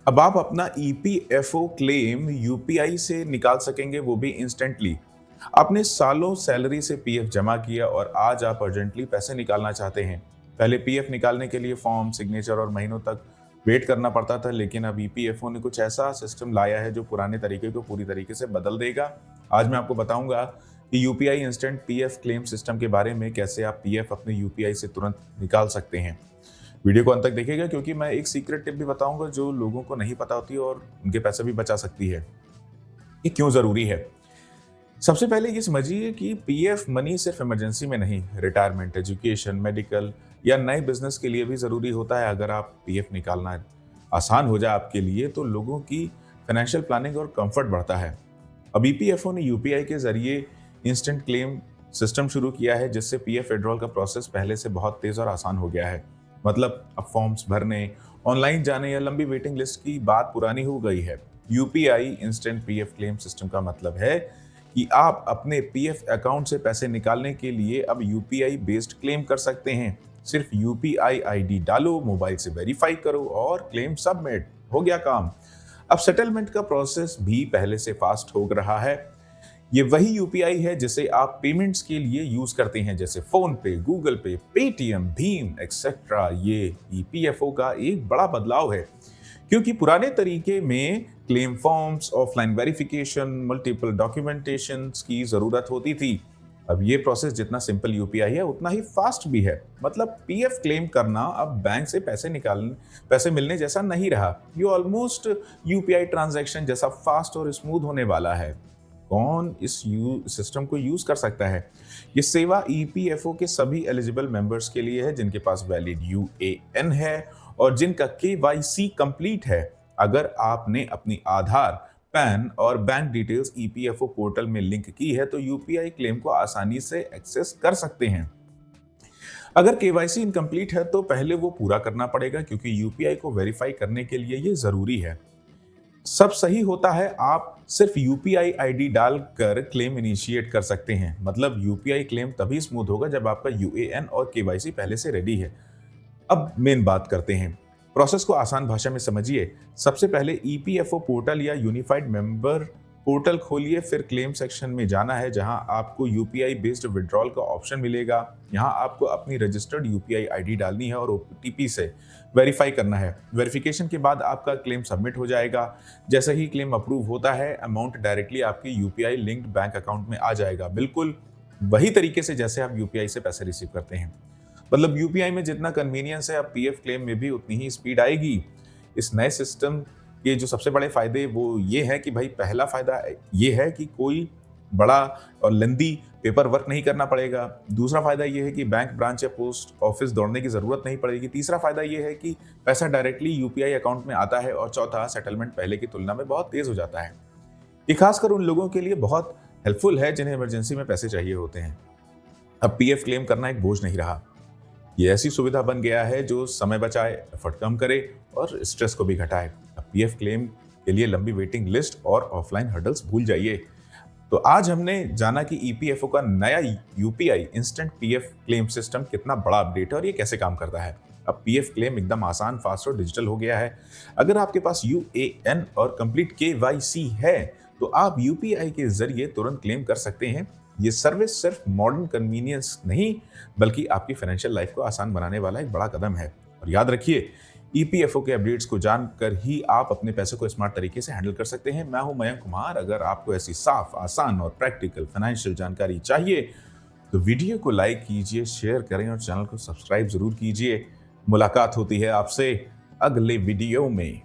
अब आप अपना ईपीएफओ क्लेम यूपीआई से निकाल सकेंगे, वो भी इंस्टेंटली। आपने सालों सैलरी से पीएफ जमा किया और आज आप अर्जेंटली पैसे निकालना चाहते हैं। पहले पीएफ निकालने के लिए फॉर्म, सिग्नेचर और महीनों तक वेट करना पड़ता था, लेकिन अब ईपीएफओ ने कुछ ऐसा सिस्टम लाया है जो पुराने तरीके को पूरी तरीके से बदल देगा। आज मैं आपको बताऊंगा कि UPI instant PF claim system के बारे में, कैसे आप पीएफ अपने यूपीआई से तुरंत निकाल सकते हैं। वीडियो को अंत तक देखिएगा, क्योंकि मैं एक सीक्रेट टिप भी बताऊंगा जो लोगों को नहीं पता होती और उनके पैसे भी बचा सकती है। ये क्यों जरूरी है? सबसे पहले ये समझिए कि पीएफ मनी सिर्फ इमरजेंसी में नहीं, रिटायरमेंट, एजुकेशन, मेडिकल या नए बिजनेस के लिए भी जरूरी होता है। अगर आप पीएफ निकालना आसान हो जाए आपके लिए, तो लोगों की फाइनेंशियल प्लानिंग और कंफर्ट बढ़ता है। अब ईपीएफओ ने यूपीआई के जरिए इंस्टेंट क्लेम सिस्टम शुरू किया है, जिससे पीएफ विड्रॉल का प्रोसेस पहले से बहुत तेज और आसान हो गया है। मतलब अब फॉर्म्स भरने, ऑनलाइन जाने या लंबी वेटिंग लिस्ट की बात पुरानी हो गई है। UPI instant PF claim system का मतलब है कि आप अपने पीएफ अकाउंट से पैसे निकालने के लिए अब यूपीआई बेस्ड क्लेम कर सकते हैं। सिर्फ यूपीआई आईडी डालो, मोबाइल से वेरीफाई करो और क्लेम सबमिट, हो गया काम। अब सेटलमेंट का प्रोसेस भी पहले से फास्ट हो रहा है। ये वही यूपीआई है जिसे आप पेमेंट्स के लिए यूज करते हैं, जैसे फोन पे, गूगल पे, पेटीएम, भीम एक्सेट्रा। ये ईपीएफओ का एक बड़ा बदलाव है, क्योंकि पुराने तरीके में claim forms, offline verification, multiple documentation की जरूरत होती थी। अब ये प्रोसेस जितना सिंपल यूपीआई है, उतना ही फास्ट भी है। मतलब पीएफ क्लेम करना अब बैंक से पैसे मिलने जैसा नहीं रहा। ये ऑलमोस्ट यूपीआई ट्रांजैक्शन जैसा फास्ट और स्मूथ होने वाला है। कौन इस सिस्टम को यूज कर सकता है? ये सेवा ईपीएफओ के सभी एलिजिबल मेंबर्स के लिए है, जिनके पास वैलिड यूएएन है और जिनका केवाईसी कंप्लीट है। अगर आपने अपनी आधार, पैन और बैंक डिटेल्स ईपीएफओ पोर्टल में लिंक की है, तो यूपीआई क्लेम को आसानी से एक्सेस कर सकते हैं। अगर केवाईसी इनकम्प्लीट है, तो पहले वो पूरा करना पड़ेगा, क्योंकि यूपीआई को वेरीफाई करने के लिए ये जरूरी है। सब सही होता है, आप सिर्फ यूपीआई आईडी डालकर क्लेम इनिशिएट कर सकते हैं। मतलब यूपीआई क्लेम तभी स्मूथ होगा जब आपका यूएएन और केवाईसी पहले से रेडी है। अब मेन बात करते हैं, प्रोसेस को आसान भाषा में समझिए। सबसे पहले ईपीएफओ पोर्टल या यूनिफाइड मेंबर पोर्टल खोलिए, फिर क्लेम सेक्शन में जाना है, जहां आपको यूपीआई बेस्ड विड्रॉल का ऑप्शन मिलेगा। यहां आपको अपनी रजिस्टर्ड यूपीआई आईडी डालनी है और ओटीपी से वेरीफाई करना है। वेरिफिकेशन के बाद आपका क्लेम सबमिट हो जाएगा। जैसे ही क्लेम अप्रूव होता है, अमाउंट डायरेक्टली आपकी यूपीआई लिंक्ड बैंक अकाउंट में आ जाएगा, बिल्कुल वही तरीके से जैसे आप यूपीआई से पैसे रिसीव करते हैं। मतलब यूपीआई में जितना कन्वीनियंस है, अब पीएफ क्लेम में भी उतनी ही स्पीड आएगी। इस नए सिस्टम के जो सबसे बड़े फायदे वो ये है कि भाई, पहला फायदा ये है कि कोई बड़ा और लेंदी पेपर वर्क नहीं करना पड़ेगा। दूसरा फायदा ये है कि बैंक ब्रांच या पोस्ट ऑफिस दौड़ने की जरूरत नहीं पड़ेगी। तीसरा फायदा ये है कि पैसा डायरेक्टली यूपीआई अकाउंट में आता है। और चौथा, सेटलमेंट पहले की तुलना में बहुत तेज हो जाता है। ये खासकर उन लोगों के लिए बहुत हेल्पफुल है जिन्हें इमरजेंसी में पैसे चाहिए होते हैं। अब पीएफ क्लेम करना एक बोझ नहीं रहा। ये ऐसी सुविधा बन गया है जो समय बचाए, एफर्ट कम करे और स्ट्रेस को भी घटाए। अब पीएफ क्लेम के लिए लंबी वेटिंग लिस्ट और ऑफलाइन हर्डल्स भूल जाइए। तो आज हमने जाना कि ईपीएफओ का नया UPI instant PF claim system कितना बड़ा अपडेट है और ये कैसे काम करता है। अब पीएफ क्लेम एकदम आसान, फास्ट और डिजिटल हो गया है। अगर आपके पास यूएएन और कंप्लीट केवाईसी है, तो आप यूपीआई के जरिए तुरंत क्लेम कर सकते हैं। ये सर्विस सिर्फ मॉडर्न कन्वीनियंस नहीं, बल्कि आपकी फाइनेंशियल लाइफ को आसान बनाने वाला एक बड़ा कदम है। और याद रखिए, ईपीएफओ के अपडेट्स को जानकर ही आप अपने पैसे को स्मार्ट तरीके से हैंडल कर सकते हैं। मैं हूं मयंक कुमार। अगर आपको ऐसी साफ, आसान और प्रैक्टिकल फाइनेंशियल जानकारी चाहिए, तो वीडियो को लाइक कीजिए, शेयर करें और चैनल को सब्सक्राइब जरूर कीजिए। मुलाकात होती है आपसे अगले वीडियो में।